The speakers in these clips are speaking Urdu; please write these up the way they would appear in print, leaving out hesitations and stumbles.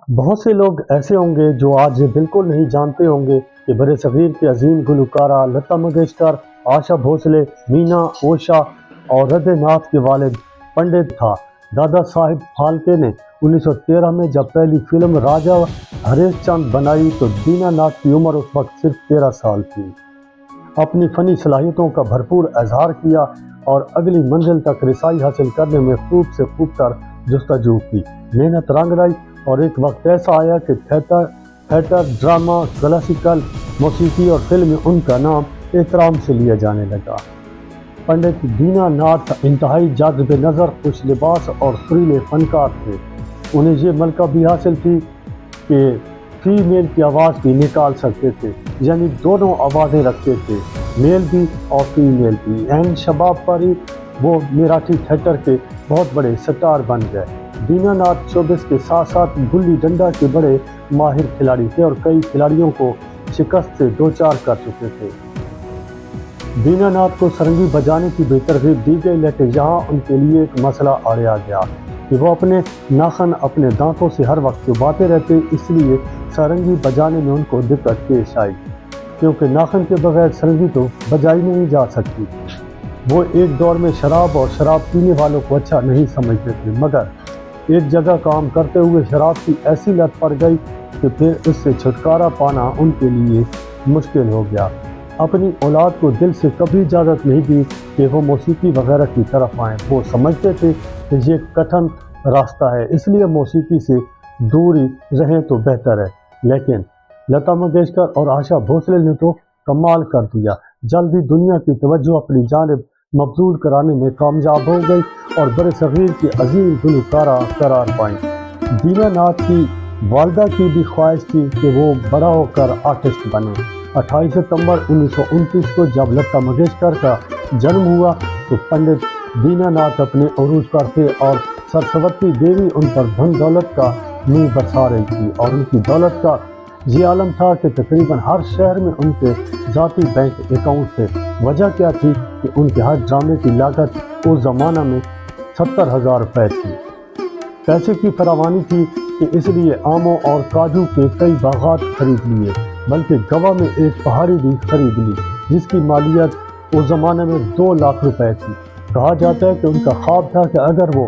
بہت سے لوگ ایسے ہوں گے جو آج یہ بالکل نہیں جانتے ہوں گے کہ برِ صغیر کے عظیم گلوکارہ لتا منگیشکر، آشا بھوسلے، مینا، اوشا اور ہردے ناتھ کے والد پنڈت تھا۔ دادا صاحب پھالکے نے 1913 میں جب پہلی فلم راجا ہریش چند بنائی تو دینا ناتھ کی عمر اس وقت صرف 13 سال تھی۔ اپنی فنی صلاحیتوں کا بھرپور اظہار کیا اور اگلی منزل تک رسائی حاصل کرنے میں خوب سے خوب تر جستجو کی، محنت رنگ لائی اور ایک وقت ایسا آیا کہ تھیٹر، ڈرامہ، کلاسیکل موسیقی اور فلم میں ان کا نام احترام سے لیا جانے لگا۔ پنڈت دینا ناتھ انتہائی جاذب نظر، خوش لباس اور سریلے فنکار تھے۔ انہیں یہ ملکہ بھی حاصل تھی کہ فیمیل کی آواز بھی نکال سکتے تھے، یعنی دونوں آوازیں رکھتے تھے، میل بھی اور فیمیل بھی۔ عین شباب پر ہی وہ مراٹھی تھیٹر کے بہت بڑے سٹار بن گئے۔ دینا ناتھ شوبز کے ساتھ ساتھ گلی ڈنڈا کے بڑے ماہر کھلاڑی تھے اور کئی کھلاڑیوں کو شکست سے دوچار کر چکے تھے۔ دینا ناتھ کو سرنگی بجانے کی بھی ترغیب دی گئی، لیکن یہاں ان کے لیے ایک مسئلہ آڑیا گیا کہ وہ اپنے ناخن اپنے دانتوں سے ہر وقت چباتے رہتے، اس لیے سرنگی بجانے میں ان کو دقت پیش آئی، کیونکہ ناخن کے بغیر سرنگی تو بجائی نہیں جا سکتی۔ وہ ایک دور میں شراب اور شراب پینے والوں کو اچھا نہیں سمجھتے تھے، مگر ایک جگہ کام کرتے ہوئے شراب کی ایسی لت پڑ گئی کہ پھر اس سے چھٹکارا پانا ان کے لیے مشکل ہو گیا۔ اپنی اولاد کو دل سے کبھی اجازت نہیں دی کہ وہ موسیقی وغیرہ کی طرف آئیں۔ وہ سمجھتے تھے کہ یہ کٹھن راستہ ہے، اس لیے موسیقی سے دوری رہیں تو بہتر ہے۔ لیکن لتا منگیشکر اور آشا بھوسلے نے تو کمال کر دیا، جلد ہی دنیا کی توجہ اپنی جانب مبذول کرانے میں کامیاب ہو گئی اور برِ صغیر کی عظیم گلوکارہ قرار پائیں۔ دینا ناتھ کی والدہ کی بھی خواہش تھی کہ وہ بڑا ہو کر آرٹسٹ بنے۔ 28 ستمبر 1929 کو جب لتا منگیشکر کا جنم ہوا تو پنڈت دینا ناتھ اپنے عروج پر تھے اور سرسوتی دیوی ان پر دھن دولت کا منہ برسا رہی تھی، اور ان کی دولت کا یہ عالم تھا کہ تقریباً ہر شہر میں ان کے ذاتی بینک اکاؤنٹ تھے۔ وجہ کیا تھی کہ ان کے ہر ڈرامے کی لاگت اس زمانہ میں 70,000 روپے تھی۔ پیسے کی فراوانی تھی کہ اس لیے آموں اور کاجو کے کئی باغات خرید لیے، بلکہ گوا میں ایک پہاڑی بھی خرید لی جس کی مالیت اس زمانے میں 2 لاکھ روپے تھی۔ کہا جاتا ہے کہ ان کا خواب تھا کہ اگر وہ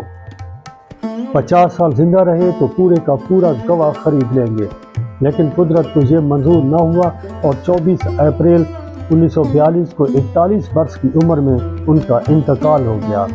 50 سال زندہ رہے تو پورے کا پورا گوا خرید لیں گے، لیکن قدرت کو یہ منظور نہ ہوا اور 24 اپریل 1942 کو 41 برس کی عمر میں ان کا انتقال ہو گیا۔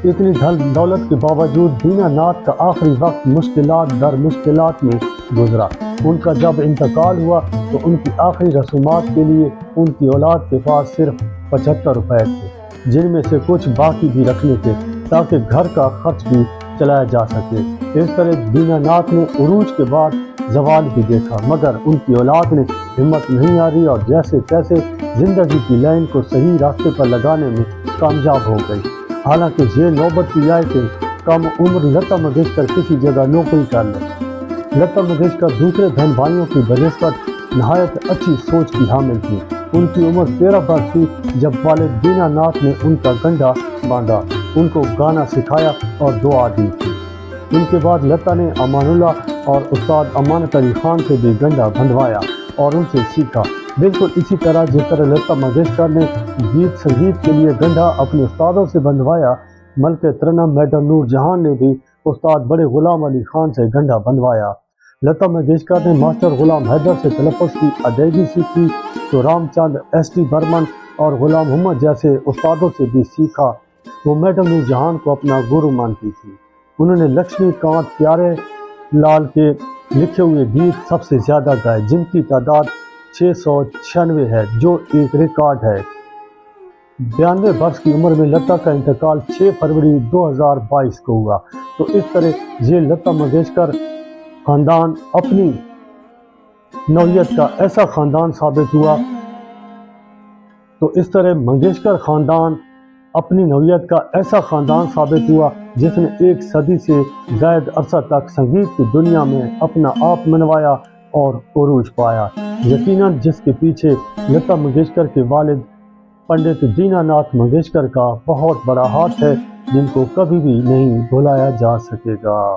اتنی دولت کے باوجود دینا ناتھ کا آخری وقت مشکلات در مشکلات میں گزرا۔ ان کا جب انتقال ہوا تو ان کی آخری رسومات کے لیے ان کی اولاد کے پاس صرف 75 روپے تھے، جن میں سے کچھ باقی بھی رکھنے تھے تاکہ گھر کا خرچ بھی چلایا جا سکے۔ اس طرح دینا ناتھ نے عروج کے بعد زوال بھی دیکھا، مگر ان کی اولاد نے ہمت نہیں ہاری اور جیسے تیسے زندگی کی لائن کو صحیح راستے پر لگانے میں کامیاب ہو گئی۔ حالانکہ یہ نوبت بھی آئی کہ کم عمر لتا منگیشکر کسی جگہ نوکری کر لے۔ لتا منگیشکر دوسرے بہن بھائیوں کی بنسبت نہایت اچھی سوچ کی حامل تھی۔ ان کی عمر 13 برس تھی جب والد دینا ناتھ نے ان کا گنڈا باندھا، ان کو گانا سکھایا اور دعا دی تھی۔ ان کے بعد لتا نے امان اللہ اور استاد امانت علی خان سے بھی گنڈا بندھوایا اور ان سے سیکھا، بالکل اسی طرح جس طرح لتا منگیشکر نے گیت سنگیت کے لیے گنڈا اپنے استادوں سے بندھوایا، ملکہ ترنم میڈم نور جہاں نے بھی استاد بڑے غلام علی خان سے گنڈا بندھوایا۔ لتا منگیشکر نے ماسٹر غلام حیدر سے تلفظ کی ادائیگی سیکھی تو رام چند، ایس ٹی برمن اور غلام محمد جیسے استادوں سے بھی سیکھا۔ وہ میڈم نور جہاں کو اپنا گرو مانتی تھی۔ انہوں نے لکشمی کانت پیارے لال کے لکھے ہوئے گیت سب سے زیادہ گائے، جن کی تعداد 696 ہے، جو ایک ریکارڈ ہے۔ 92 برس کی عمر میں لتا کا انتقال 6 فروری 2022 کو ہوا۔ تو اس طرح یہ لتا منگیشکر خاندان اپنی نوعیت کا ایسا خاندان ثابت ہوا جس نے ایک صدی سے زائد عرصہ تک سنگیت کی دنیا میں اپنا آپ منوایا اور عروج پایا۔ یقیناً جس کے پیچھے لتا منگیشکر کے والد پنڈت دینا ناتھ منگیشکر کا بہت بڑا ہاتھ ہے، جن کو کبھی بھی نہیں بھلایا جا سکے گا۔